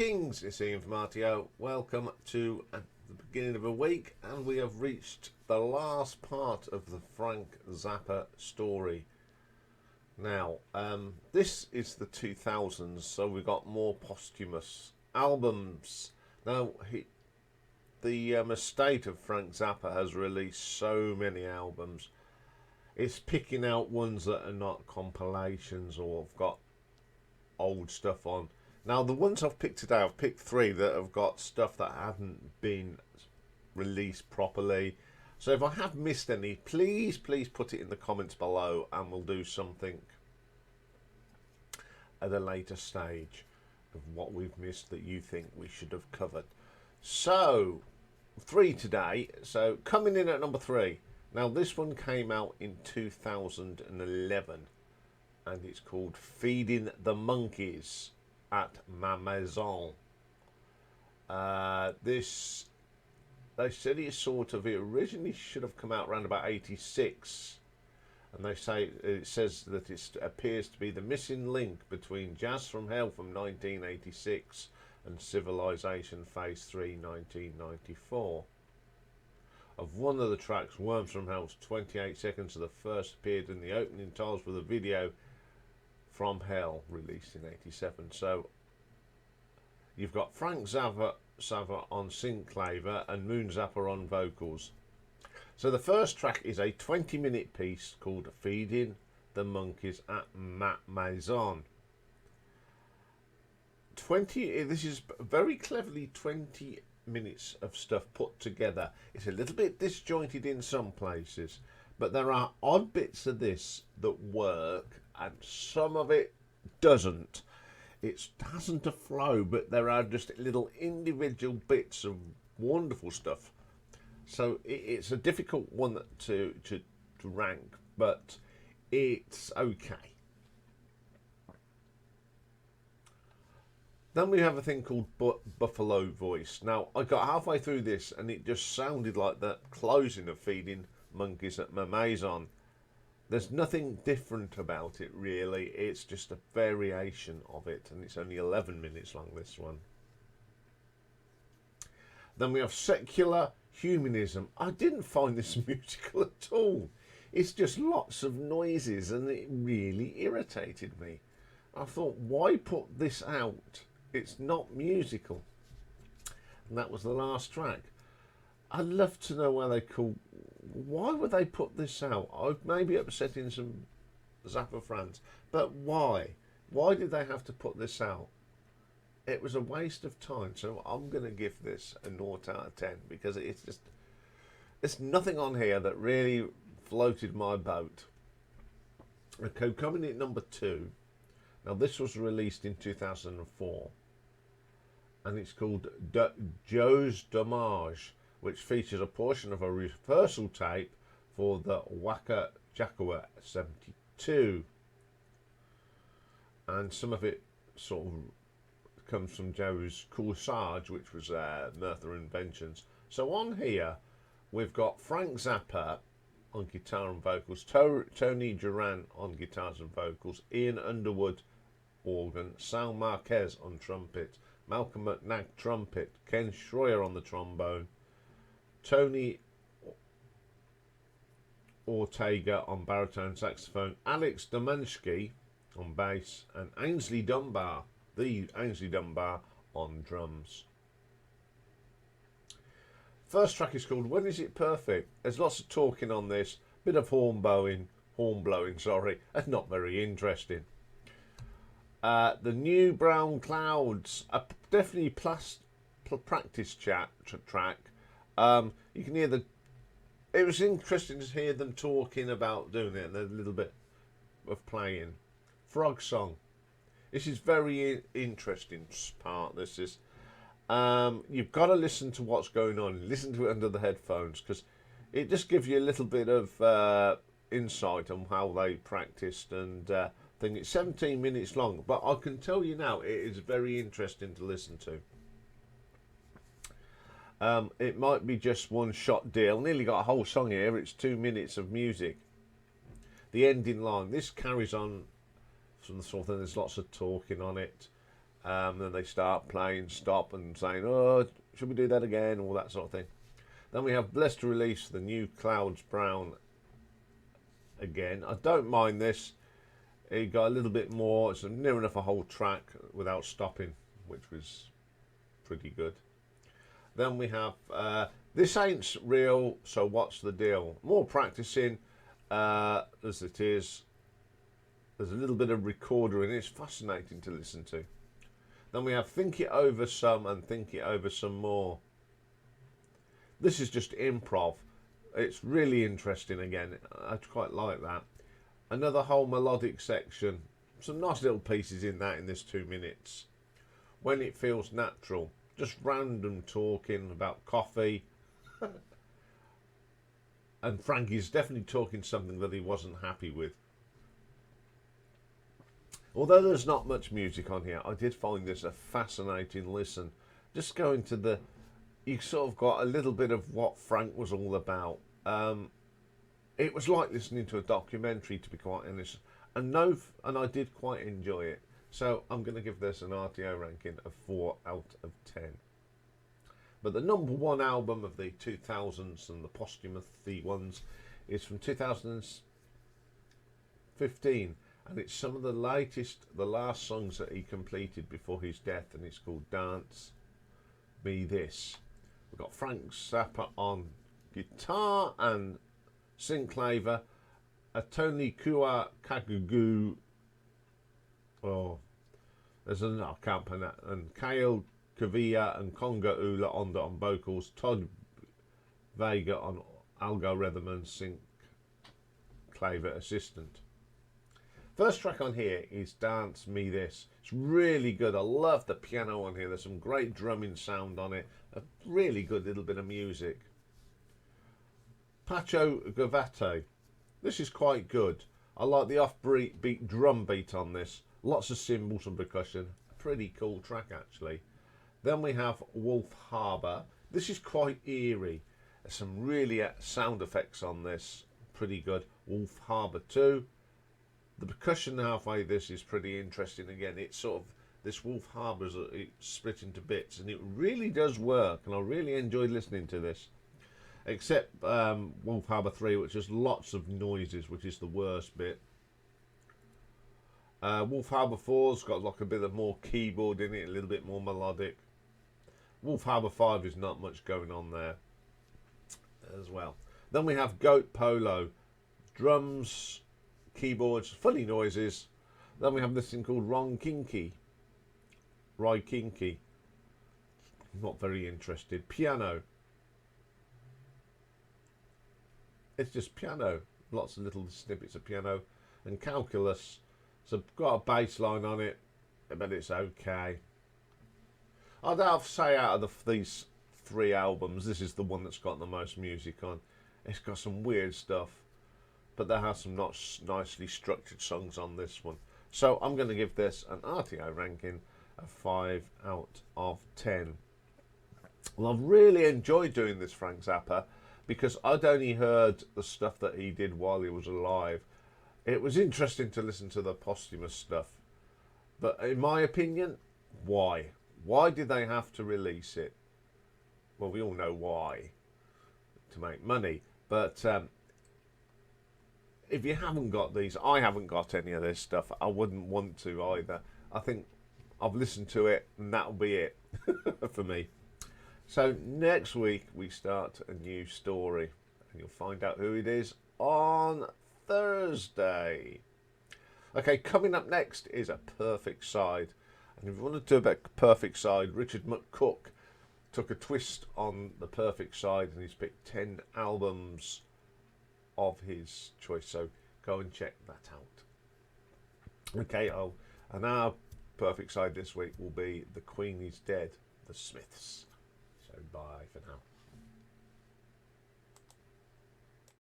Greetings, it's Iain from RTO. Welcome to the beginning of a week, and we have reached the last part of the Frank Zappa story. Now, this is the 2000s, so we've got more posthumous albums. Now, the estate of Frank Zappa has released so many albums. It's picking out ones that are not compilations or have got old stuff on. Now, the ones I've picked today, I've picked 3 that have got stuff that haven't been released properly. So if I have missed any, please put it in the comments below and we'll do something at a later stage of what we've missed that you think we should have covered. So, 3 today. So, coming in at number 3. Now, this one came out in 2011 and it's called Feeding the Monkies at Maison. This, they said it originally should have come out around about 86, and they say it says that it appears to be the missing link between Jazz from Hell from 1986 and Civilization Phase 3 1994. Of one of the tracks, Worms from Hell's 28 seconds of the first appeared in the opening titles for the video From Hell, released in 87. So you've got Frank Zappa on synclaver and Moon Zappa on vocals. So the first track is a 20-minute piece called Feeding the Monkeys at Maison. This is very cleverly 20 minutes of stuff put together. It's a little bit disjointed in some places, but there are odd bits of this that work and some of it doesn't. It hasn't a flow, but there are just little individual bits of wonderful stuff. So it's a difficult one to rank, but it's okay. Then we have a thing called Buffalo Voice. Now, I got halfway through this and it just sounded like the closing of Feeding Monkeys at Maison. There's nothing different about it, really. It's just a variation of it, and it's only 11 minutes long, this one. Then we have Secular Humanism. I didn't find this musical at all. It's just lots of noises, and it really irritated me. I thought, why put this out? It's not musical. And that was the last track. I'd love to know why would they put this out? I may be upsetting some Zappa fans, but why? Why did they have to put this out? It was a waste of time, so I'm going to give this a 0 out of 10 because there's nothing on here that really floated my boat. Okay, coming in at number 2. Now, this was released in 2004, and it's called Joe's Domage, which features a portion of a rehearsal tape for the Waka Jakawa 72. And some of it sort of comes from Joe's Corsage, which was Merthyr Inventions. So on here, we've got Frank Zappa on guitar and vocals, Tony Duran on guitars and vocals, Ian Underwood organ, Sal Marquez on trumpet, Malcolm McNabb trumpet, Ken Schroyer on the trombone, Tony Ortega on baritone saxophone, Alex Domage on bass, and Ainsley Dunbar on drums. First track is called When Is It Perfect? There's lots of talking on this, bit of horn blowing, that's not very interesting. The New Brown Clouds, definitely practice track. You can hear it was interesting to hear them talking about doing it and a little bit of playing. Frog Song. This is very interesting part. This is, you've got to listen to what's going on. Listen to it under the headphones because it just gives you a little bit of insight on how they practiced and thing. It's 17 minutes long, but I can tell you now it is very interesting to listen to. It might be just one shot deal. Nearly got a whole song here. It's 2 minutes of music. The ending line. This carries on from the sort of thing. There's lots of talking on it. Then they start playing, stop and saying, oh, should we do that again? All that sort of thing. Then we have Blessed to release the new Clouds Brown again. I don't mind this. It got a little bit more. It's near enough a whole track without stopping, which was pretty good. Then we have This Ain't Real, So What's the Deal? More practicing as it is. There's a little bit of recorder in it. It's fascinating to listen to. Then we have Think It Over Some and Think It Over Some More. This is just improv. It's really interesting again. I quite like that. Another whole melodic section. Some nice little pieces in that in this 2 minutes. When It Feels Natural. Just random talking about coffee. And Frankie's definitely talking something that he wasn't happy with. Although there's not much music on here, I did find this a fascinating listen. Just going to the... You sort of got a little bit of what Frank was all about. It was like listening to a documentary, to be quite honest. And I did quite enjoy it. So I'm going to give this an RTO ranking of 4 out of 10. But the number one album of the 2000s and the posthumous ones is from 2015. And it's some of the last songs that he completed before his death. And it's called Dance Me This. We've got Frank Zappa on guitar and synclaver. Tony Kua Kagugu. Oh, there's another, I can't pronounce. And Kale Kavia and Conga Ula on vocals. Todd Vega on algorithm and synclaver assistant. First track on here is Dance Me This. It's really good. I love the piano on here. There's some great drumming sound on it. A really good little bit of music. Pacho Gavate. This is quite good. I like the off-beat drum beat on this. Lots of cymbals and percussion. A pretty cool track, actually. Then we have Wolf Harbour. This is quite eerie. There's some really sound effects on this. Pretty good. Wolf Harbour 2. The percussion halfway this is pretty interesting again. It's sort of, this Wolf Harbour is split into bits and it really does work, and I really enjoyed listening to this. Except Wolf Harbour 3, which has lots of noises, which is the worst bit. Wolf Harbour 4's got like a bit of more keyboard in it, a little bit more melodic. Wolf Harbour 5 is not much going on there as well. Then we have Goat Polo. Drums, keyboards, funny noises. Then we have this thing called Ron Kinky. Roy Kinky. Not very interested. Piano. It's just piano. Lots of little snippets of piano. And Calculus. So got a bass line on it, but it's okay. I'd have to say out of these 3 albums, this is the one that's got the most music on. It's got some weird stuff, but there are some not nicely structured songs on this one. So I'm going to give this an RTO ranking of 5 out of 10. Well, I've really enjoyed doing this Frank Zappa because I'd only heard the stuff that he did while he was alive. It was interesting to listen to the posthumous stuff, but in my opinion, why? Why did they have to release it? Well, we all know why. To make money. But if you haven't got these, I haven't got any of this stuff. I wouldn't want to either. I think I've listened to it and that'll be it for me. So next week we start a new story. And you'll find out who it is on Thursday. Okay, coming up next is A Perfect Side. And if you want to do about Perfect Side, Richard McCook took a twist on the Perfect Side and he's picked 10 albums of his choice. So go and check that out. Okay, and our Perfect Side this week will be The Queen Is Dead, The Smiths. So bye for now.